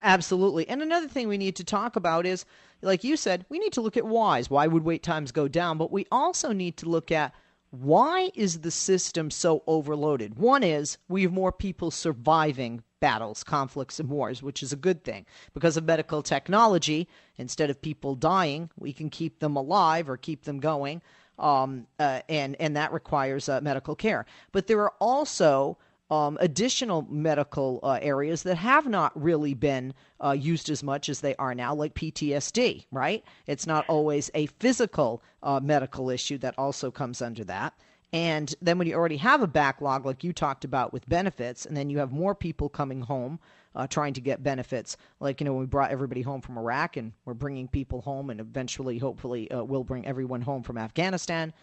Absolutely. And another thing we need to talk about is, like you said, we need to look at whys. Why would wait times go down? But we also need to look at why is the system so overloaded? One is we have more people surviving battles, conflicts, and wars, which is a good thing. Because of medical technology, instead of people dying, we can keep them alive or keep them going, and that requires medical care. But there are also additional medical areas that have not really been used as much as they are now, like PTSD, right? It's not always a physical medical issue that also comes under that. And then when you already have a backlog, like you talked about with benefits, and then you have more people coming home trying to get benefits, like, when we brought everybody home from Iraq, and we're bringing people home, and eventually, hopefully, we'll bring everyone home from Afghanistan,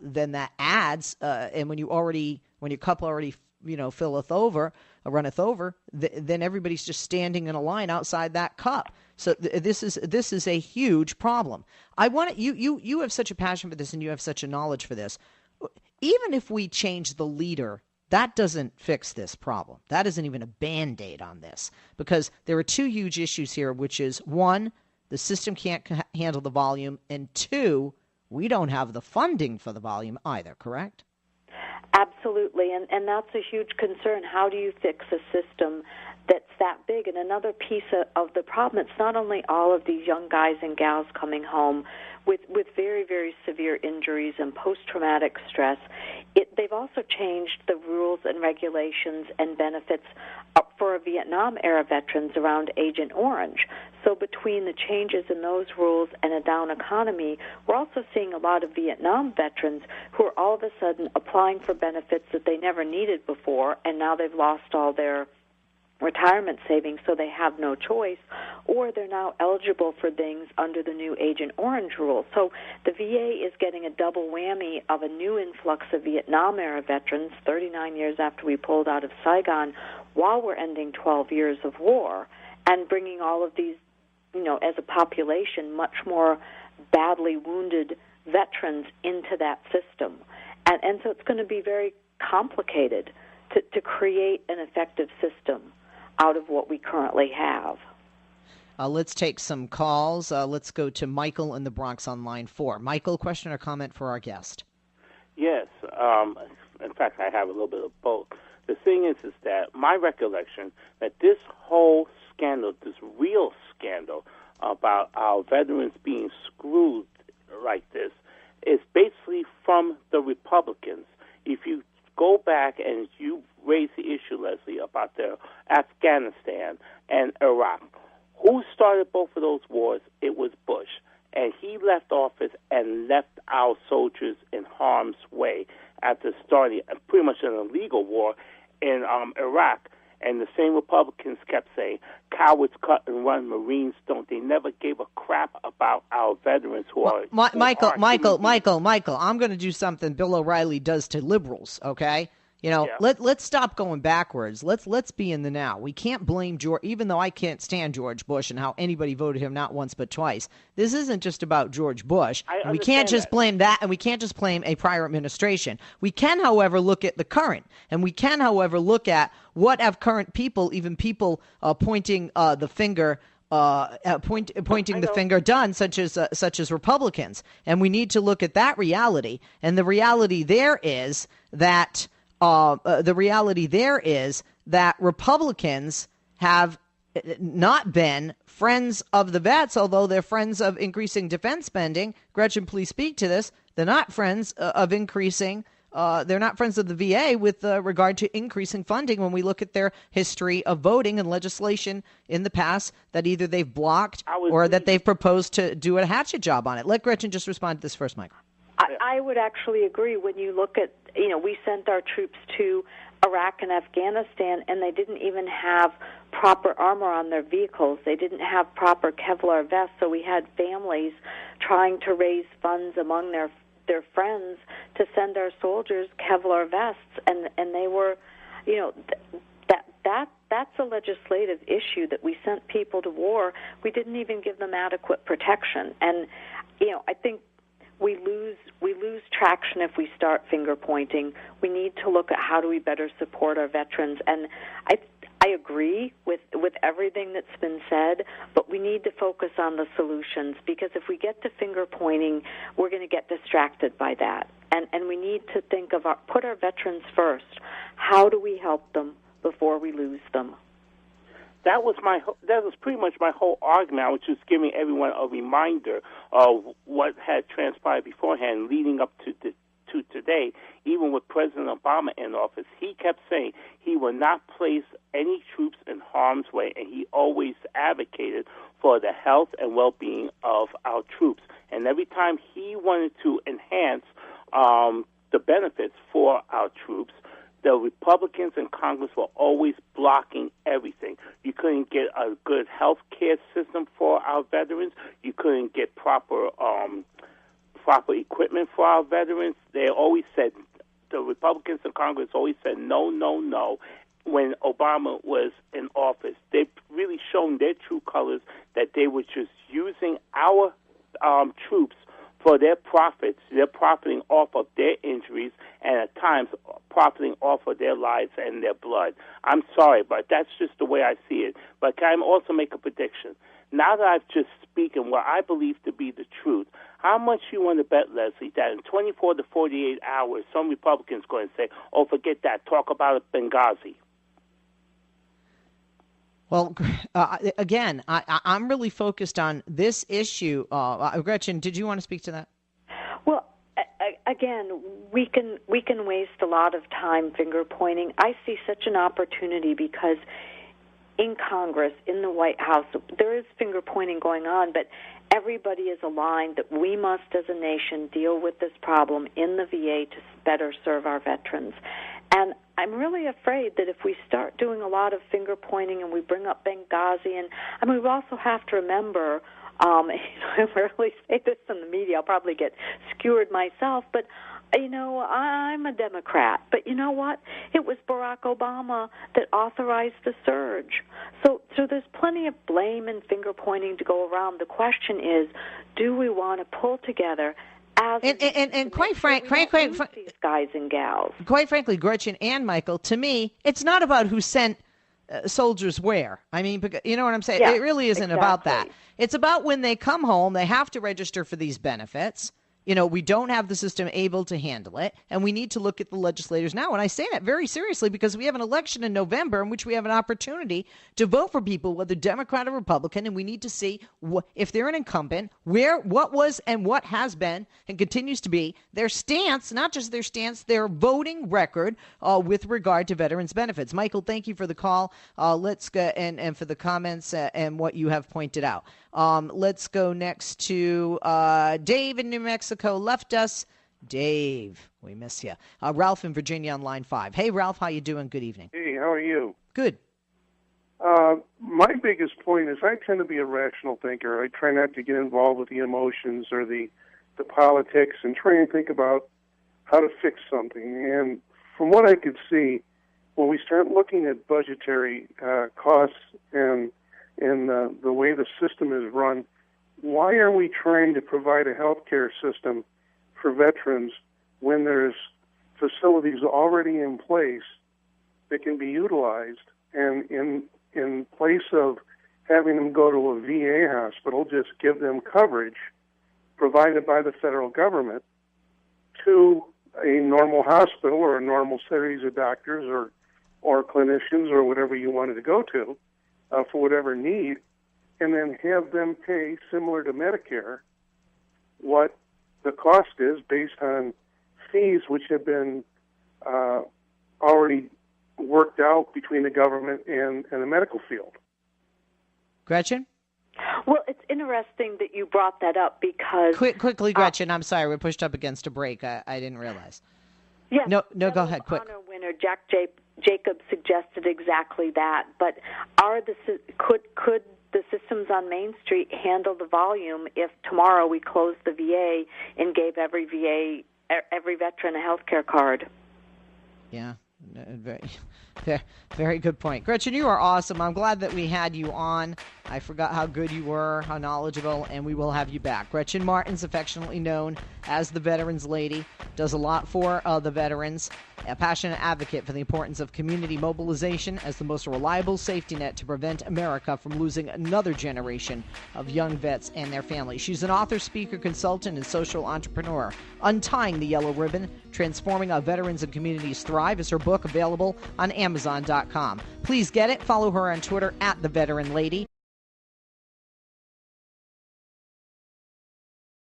then that adds, and when your cup already runneth over, then everybody's just standing in a line outside that cup. So this is a huge problem. I want you have such a passion for this, and you have such a knowledge for this. Even if we change the leader, that doesn't fix this problem. That isn't even a Band-Aid on this, because there are two huge issues here, which is, one, the system can't handle the volume, and two, we don't have the funding for the volume either, correct? Absolutely, and that's a huge concern. How do you fix a system that's that big? And another piece of the problem, it's not only all of these young guys and gals coming home with very, very severe injuries and post-traumatic stress. They've also changed the rules and regulations and benefits for Vietnam-era veterans around Agent Orange. So between the changes in those rules and a down economy, we're also seeing a lot of Vietnam veterans who are all of a sudden applying for benefits that they never needed before, and now they've lost all their retirement savings, so they have no choice, or they're now eligible for things under the new Agent Orange rule. So the VA is getting a double whammy of a new influx of Vietnam-era veterans 39 years after we pulled out of Saigon, while we're ending 12 years of war, and bringing all of these, as a population, much more badly wounded veterans into that system. And so it's going to be very complicated to create an effective system out of what we currently have. Let's take some calls. Let's go to Michael in the Bronx on line 4. Michael, question or comment for our guest? Yes. In fact, I have a little bit of both. The thing is that my recollection that this whole scandal, this real scandal about our veterans being screwed like this, is basically from the Republicans. If you go back and you raise the issue, Leslie, about the Afghanistan and Iraq, who started both of those wars? It was Bush. And he left office and left our soldiers in harm's way after starting pretty much an illegal war in Iraq. And the same Republicans kept saying, cowards cut and run, Marines don't. They never gave a crap about our veterans who are... Michael, I'm going to do something Bill O'Reilly does to liberals, okay? Let's stop going backwards. Let's be in the now. We can't blame George, even though I can't stand George Bush and how anybody voted him not once but twice. This isn't just about George Bush. We can't just blame that, and we can't just blame a prior administration. We can, however, look at the current, and we can, however, look at what have current people, even people pointing the finger. Pointing the finger done, such as Republicans, and we need to look at that reality. And the reality there is that Republicans have not been friends of the vets, although they're friends of increasing defense spending. Gretchen, please speak to this. They're not friends of increasing. They're not friends of the VA with regard to increasing funding when we look at their history of voting and legislation in the past that either they've blocked or that they've proposed to do a hatchet job on it. Let Gretchen just respond to this first, Michael. I would actually agree. When you look at, we sent our troops to Iraq and Afghanistan, and they didn't even have proper armor on their vehicles. They didn't have proper Kevlar vests, so we had families trying to raise funds among their friends to send our soldiers Kevlar vests, and they were, that's a legislative issue that we sent people to war. We didn't even give them adequate protection, and I think we lose traction if we start finger pointing. We need to look at how do we better support our veterans, and I agree with every everything that's been said, but we need to focus on the solutions, because if we get to finger pointing, we're going to get distracted by that. And we need to think of put our veterans first. How do we help them before we lose them? That was pretty much my whole argument. I was just giving everyone a reminder of what had transpired beforehand, leading up to today. Even with President Obama in office, he kept saying he would not place any troops in harm's way, and he always advocated for the health and well-being of our troops. And every time he wanted to enhance the benefits for our troops, the Republicans in Congress were always blocking everything. You couldn't get a good health care system for our veterans. You couldn't get proper equipment for our veterans. They always said, the Republicans in Congress always said no, no, no. When Obama was in office, they've really shown their true colors, that they were just using our troops for their profits. They're profiting off of their injuries, and at times profiting off of their lives and their blood. I'm sorry, but that's just the way I see it. But can I also make a prediction? Now that I've just spoken what I believe to be the truth, how much you want to bet, Leslie, that in 24 to 48 hours, some Republicans going to say, oh, forget that, talk about Benghazi? Well, again, I'm really focused on this issue. Gretchen, did you want to speak to that? Well, again, we can waste a lot of time finger pointing. I see such an opportunity, because in Congress, in the White House, there is finger pointing going on, but everybody is aligned that we must, as a nation, deal with this problem in the VA to better serve our veterans. And I'm really afraid that if we start doing a lot of finger pointing and we bring up Benghazi, and I mean, we also have to remember, I rarely say this in the media, I'll probably get skewered myself, but I'm a Democrat. But you know what? It was Barack Obama that authorized the surge. So there's plenty of blame and finger pointing to go around. The question is, do we want to pull together as and quite frankly, these guys and gals? Quite frankly, Gretchen and Michael, to me, it's not about who sent soldiers where. I mean, you know what I'm saying? Yeah, it really isn't exactly. about that. It's about when they come home, they have to register for these benefits. We don't have the system able to handle it, and we need to look at the legislators now. And I say that very seriously, because we have an election in November in which we have an opportunity to vote for people, whether Democrat or Republican, and we need to see if they're an incumbent, what was and what has been and continues to be their stance, not just their stance, their voting record with regard to veterans' benefits. Michael, thank you for the call. Let's go and for the comments and what you have pointed out. Let's go next to Dave in New Mexico. Left us. Dave, we miss you. Ralph in Virginia on line 5. Hey, Ralph, how you doing? Good evening. Hey, how are you? Good. My biggest point is I tend to be a rational thinker. I try not to get involved with the emotions or the politics, and try and think about how to fix something. And from what I could see, when we start looking at budgetary costs and the way the system is run, why are we trying to provide a health care system for veterans when there's facilities already in place that can be utilized, and in place of having them go to a VA hospital, just give them coverage provided by the federal government to a normal hospital or a normal series of doctors or clinicians or whatever you wanted to go to for whatever need, and then have them pay, similar to Medicare, what the cost is based on fees which have been already worked out between the government and the medical field. Gretchen? Well, it's interesting that you brought that up, because... Quickly, Gretchen, I'm sorry, we're pushed up against a break. I didn't realize. Yes, No, go ahead, quick. Honor winner Jack Jacobs suggested exactly that, but could the systems on Main Street handle the volume if tomorrow we closed the VA and gave every veteran a health care card? Yeah. Very good point. Gretchen, you are awesome. I'm glad that we had you on. I forgot how good you were, how knowledgeable, and we will have you back. Gretchen Martens, affectionately known as the Veterans Lady, does a lot for the veterans, a passionate advocate for the importance of community mobilization as the most reliable safety net to prevent America from losing another generation of young vets and their families. She's an author, speaker, consultant, and social entrepreneur. Untying the Yellow Ribbon, Transforming How Veterans and Communities Thrive is her book, available on Amazon.com. Please get it. Follow her on Twitter at The Veteran Lady.